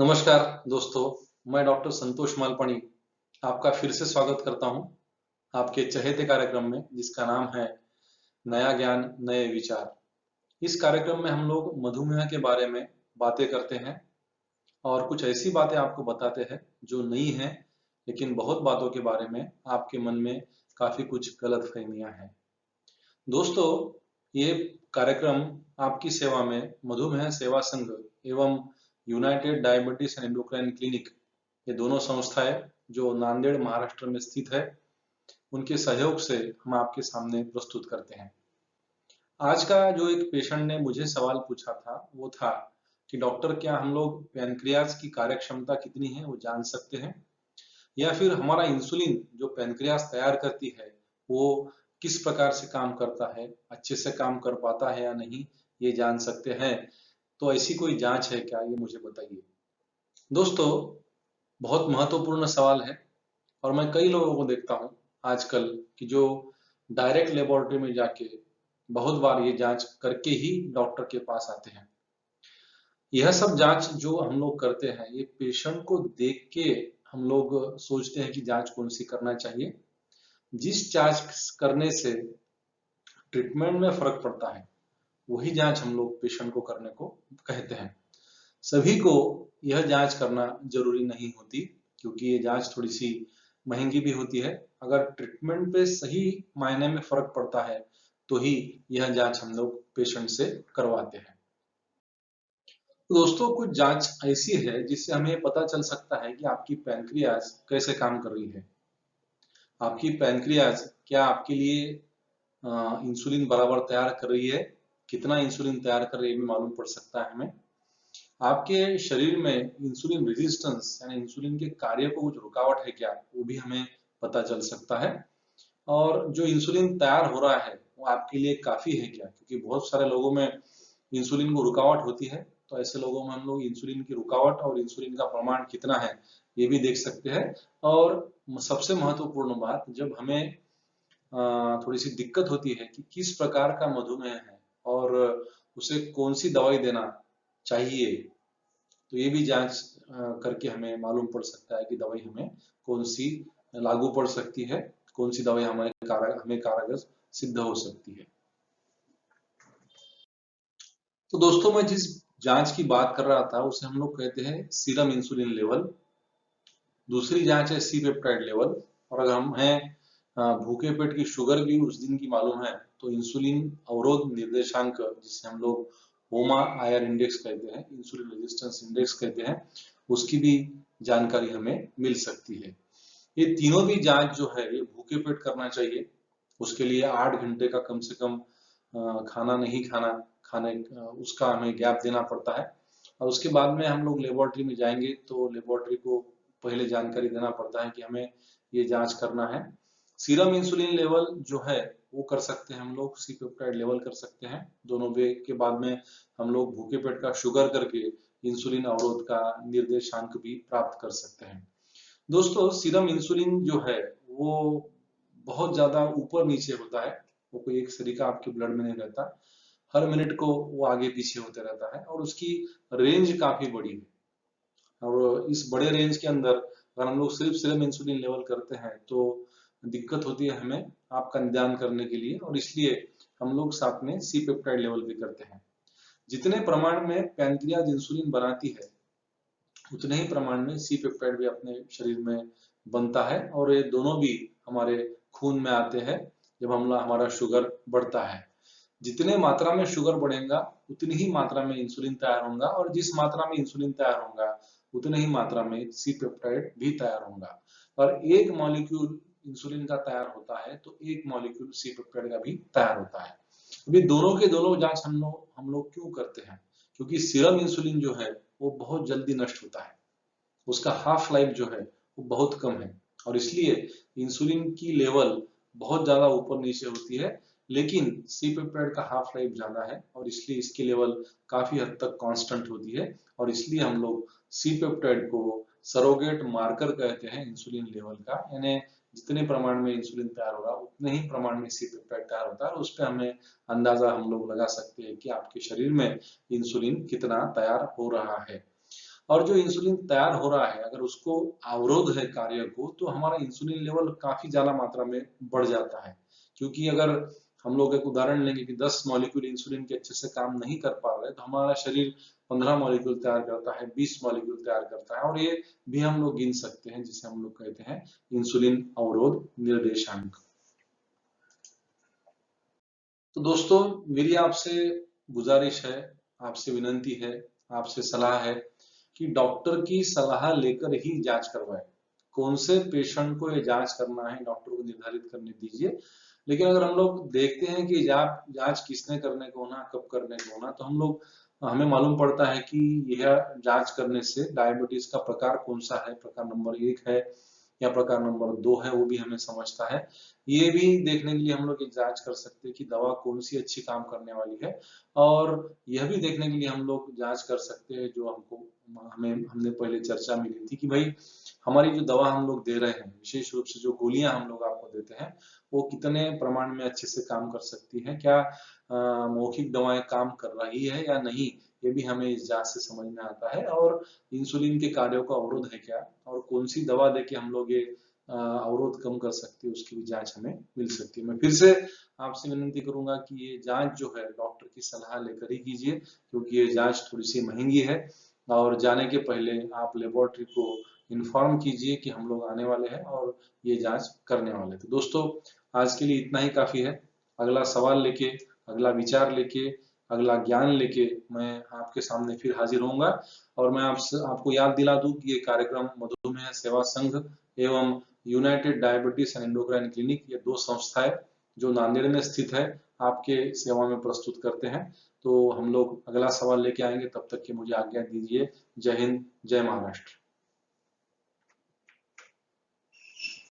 नमस्कार दोस्तों, मैं डॉक्टर संतोष मालपाणी आपका फिर से स्वागत करता हूं आपके चहेते कार्यक्रम में जिसका नाम है नया ज्ञान नए विचार। इस कार्यक्रम में हम लोग मधुमेह के बारे में बातें करते हैं और कुछ ऐसी बातें आपको बताते हैं जो नई हैं, लेकिन बहुत बातों के बारे में आपके मन में काफी कुछ गलतफहमियां हैं। दोस्तों, ये कार्यक्रम आपकी सेवा में मधुमेह सेवा संघ एवं United diabetes and endocrine clinic, ये दोनों संस्थाएं जो नांदेड़ महाराष्ट्र में स्थित है, उनके सहयोग से हम आपके सामने प्रस्तुत करते हैं। आज का जो एक पेशेंट ने मुझे सवाल पूछा था वो था कि डॉक्टर, क्या हम लोग पैनक्रियाज की कार्यक्षमता कितनी है वो जान सकते हैं, या फिर हमारा इंसुलिन जो पैनक्रियाज तैयार करती है वो किस प्रकार से काम करता है, अच्छे से काम कर पाता है या नहीं, ये जान सकते हैं। तो ऐसी कोई जांच है क्या, ये मुझे बताइए। दोस्तों, बहुत महत्वपूर्ण सवाल है और मैं कई लोगों को देखता हूं आजकल कि जो डायरेक्ट लेबोरेटरी में जाके बहुत बार ये जांच करके ही डॉक्टर के पास आते हैं। यह सब जांच जो हम लोग करते हैं ये पेशेंट को देख के हम लोग सोचते हैं कि जांच कौन सी करना चाहिए। जिस जांच करने से ट्रीटमेंट में फर्क पड़ता है वही जांच हम लोग पेशेंट को करने को कहते हैं। सभी को यह जांच करना जरूरी नहीं होती, क्योंकि ये जांच थोड़ी सी महंगी भी होती है। अगर ट्रीटमेंट पे सही मायने में फर्क पड़ता है तो ही यह जांच हम लोग पेशेंट से करवाते हैं। तो दोस्तों, कुछ जांच ऐसी है जिससे हमें पता चल सकता है कि आपकी पैनक्रियाज कैसे काम कर रही है। आपकी पैनक्रियाज क्या आपके लिए इंसुलिन बराबर तैयार कर रही है, कितना इंसुलिन तैयार कर रही है भी मालूम पड़ सकता है हमें। आपके शरीर में इंसुलिन रेजिस्टेंस यानी इंसुलिन के कार्य को कुछ रुकावट है क्या, वो भी हमें पता चल सकता है। और जो इंसुलिन तैयार हो रहा है वो आपके लिए काफी है क्या, क्योंकि बहुत सारे लोगों में इंसुलिन को रुकावट होती है। तो ऐसे लोगों में हम लोग इंसुलिन की रुकावट और इंसुलिन का प्रमाण कितना है ये भी देख सकते हैं। और सबसे महत्वपूर्ण बात, जब हमें थोड़ी सी दिक्कत होती है कि किस प्रकार का मधुमेह है और उसे कौन सी दवाई देना चाहिए, तो ये भी जांच करके हमें मालूम पड़ सकता है कि दवाई हमें कौन सी लागू पड़ सकती है, कौन सी दवाई हमें कारगर सिद्ध हो सकती है। तो दोस्तों, मैं जिस जांच की बात कर रहा था उसे हम लोग कहते हैं सीरम इंसुलिन लेवल। दूसरी जांच है सी पेप्टाइड लेवल। और अगर हमें भूखे पेट की शुगर भी उस दिन की मालूम है तो इंसुलिन अवरोध निर्देशांक, जिसे हम लोग होमा आयर इंडेक्स कहते हैं, इंसुलिन रेजिस्टेंस इंडेक्स कहते हैं, उसकी भी जानकारी हमें मिल सकती है। ये तीनों भी जांच जो है ये भूखे पेट करना चाहिए। उसके लिए 8 घंटे का कम से कम खाना नहीं खाने उसका हमें गैप देना पड़ता है। और उसके बाद में हम लोग लेबोरेटरी में जाएंगे तो लेबोरेटरी को पहले जानकारी देना पड़ता है कि हमें ये जांच करना है। सीरम इंसुलिन लेवल जो है वो कर सकते हैं हम लोग, सी पेप्टाइड लेवल कर सकते हैं। दोनों वे के बाद में हम लोग भूखे पेट का शुगर करके इंसुलिन अवरोध का निर्देशांक भी प्राप्त कर सकते हैं। दोस्तों, सीरम इंसुलिन जो है वो बहुत ज्यादा ऊपर नीचे होता है, वो कोई एक तरीका आपके ब्लड में नहीं रहता। हर मिनट को वो आगे पीछे होते रहता है और उसकी रेंज काफी बड़ी है। और इस बड़े रेंज के अंदर अगर हम लोग सिर्फ सीरम इंसुलिन लेवल करते हैं तो दिक्कत होती है हमें आपका निदान करने के लिए, और इसलिए हम लोग साथ में सी पेप्टाइड लेवल भी करते हैं। जितने प्रमाण में पैनक्रियाज इंसुलिन बनाती है उतने ही प्रमाण में सी पेप्टाइड भी अपने शरीर में बनता है, और ये दोनों भी हमारे खून में आते हैं जब हमारा शुगर बढ़ता है। जितने मात्रा में शुगर बढ़ेगा उतनी ही मात्रा में इंसुलिन तैयार होगा, और जिस मात्रा में इंसुलिन तैयार होगा उतनी ही मात्रा में सी पेप्टाइड भी तैयार होगा। और एक मॉलिक्यूल इंसुलिन का तैयार होता है तो एक मॉलिक्यूल सी पेप्टाइड का भी तैयार होता है। अभी दोनों के दोनों जांच हम लोग क्यों करते हैं, क्योंकि सीरम इंसुलिन जो है वो बहुत जल्दी नष्ट होता है, उसका हाफ लाइफ जो है वो बहुत कम है, और इसलिए इंसुलिन की लेवल बहुत ज्यादा ऊपर नीचे होती है। लेकिन सी पेप्टाइड का हाफ लाइफ ज्यादा है और इसलिए इसकी लेवल काफी हद तक कांस्टेंट होती है, और इसलिए हम लोग सी पेप्टाइड को सरोगेट मार्कर कहते हैं इंसुलिन लेवल का। यानी जितने प्रमाण में इंसुलिन तैयार होगा उतने ही प्रमाण में सी पेप्टाइड तैयार होता है, और उस पर हमें अंदाजा हम लोग लगा सकते हैं कि आपके शरीर में इंसुलिन कितना तैयार हो रहा है। और जो इंसुलिन तैयार हो रहा है, अगर उसको अवरोध है कार्य को, तो हमारा इंसुलिन लेवल काफी ज्यादा मात्रा में बढ़ जाता है। क्योंकि अगर हम लोग एक उदाहरण लेंगे कि 10 मॉलिक्यूल इंसुलिन के अच्छे से काम नहीं कर पा रहे, तो हमारा शरीर 15 मॉलिक्यूल तैयार करता है, 20 मॉलिक्यूल तैयार करता है, और ये भी हम लोग गिन सकते हैं, जिसे हम लोग कहते हैं इंसुलिन अवरोध निर्देशांक। तो दोस्तों, मेरी आपसे गुजारिश है, आपसे विनंती है, आपसे सलाह है कि डॉक्टर की सलाह लेकर ही जांच करवाएं। कौन से पेशेंट को ये जांच करना है, डॉक्टर को निर्धारित करने दीजिए। लेकिन अगर हम लोग देखते हैं कि जांच किसने करने को होना, कब करने को होना, तो हमें मालूम पड़ता है कि यह जांच करने से डायबिटीज का प्रकार कौन सा है, प्रकार नंबर 1 है या प्रकार नंबर 2 है, वो भी हमें समझता है। ये भी देखने के लिए हम लोग एक जांच कर सकते हैं कि दवा कौन सी अच्छी काम करने वाली है, और यह भी देखने के लिए हम लोग जांच कर सकते हैं, जो हमने पहले चर्चा में की थी, कि भाई हमारी जो दवा हम लोग दे रहे हैं, विशेष रूप से जो गोलियां हम लोग आपको देते हैं, वो कितने प्रमाण में अच्छे से काम कर सकती हैं, क्या मौखिक दवाएं काम कर रही है या नहीं, ये भी हमें इस जांच से समझ में आता है। और इंसुलिन के कार्यों का अवरोध है क्या, और कौन सी दवा देके हम लोग ये अवरोध कम कर सकते हैं, उसकी भी जांच हमें मिल सकती है। मैं फिर से आपसे विनती करूंगा कि ये जांच जो है डॉक्टर की सलाह लेकर ही कीजिए, क्योंकि ये जांच थोड़ी सी महंगी है, और जाने के पहले आप लेबोरेटरी को इन्फॉर्म कीजिए कि हम लोग आने वाले हैं और ये जांच करने वाले। तो दोस्तों, आज के लिए इतना ही काफी है। अगला सवाल लेके, अगला विचार लेके, अगला ज्ञान लेके मैं आपके सामने फिर हाजिर होऊंगा। और मैं आपको याद दिला दूं कि ये कार्यक्रम मधुमेह सेवा संघ एवं United diabetes and endocrine clinic, ये 2 संस्थाएं जो नांदेड़ में स्थित है, आपके सेवा में प्रस्तुत करते हैं। तो हम लोग अगला सवाल लेके आएंगे, तब तक के मुझे आज्ञा दीजिए। जय हिंद, जय महाराष्ट्र।